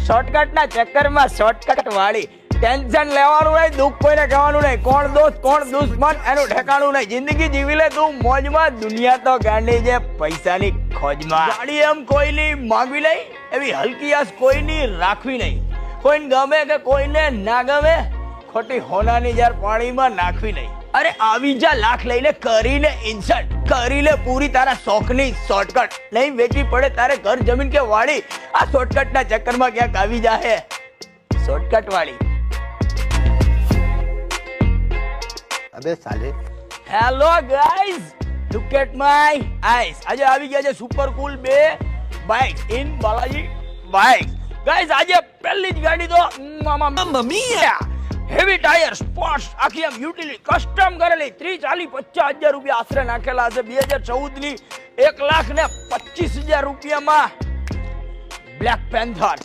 Shortcut ના ચક્કરમાં shortcut વાળી ટેન્શન લેવાનું નહીં, દુઃખ કોઈને કહેવાનું નહીં, કોણ દોસ્ત કોણ દુશ્મન એનું ઠેકાણું નહીં. જિંદગી જીવી લે તું મોજમાં, દુનિયા તો ગાંડી છે પૈસાની ખોજમાં. ગાડી એમ કોઈની માંગવી નહીં, એવી હલકી આસ કોઈની રાખવી નહીં. કોઈને ગમે કે કોઈને ના ગમે, ખોટી હોનાની જાર પાણીમાં નાખવી નહીં. અરે આવી જા લાખ લઈને કરીને ઇન્સર્ટ કરી લે પૂરી તારા શોખની શોર્ટકટ. નહીં વેચવી પડે તારે ઘર જમીન કે વાડી, આ શોર્ટકટ ના ચક્કરમાં ક્યાંક આવી જાહે શોર્ટકટ વાળી. અબે સાલે hello guys, look at my eyes. આજે આવી ગયા છે સુપર કુલ બે bike in Balaji bike. Guys આજે પહેલી જ ગાડી તો મામા મિયા હેવી ટાયર સ્પોર્ટ્સ, આખી આમ યુટિલિટી કસ્ટમ કરેલી, 30-40-50 હજાર રૂપિયા આશરે નાખેલા હશે. 2014 ની 1,25,000 રૂપિયામાં બ્લેક પેન્થર.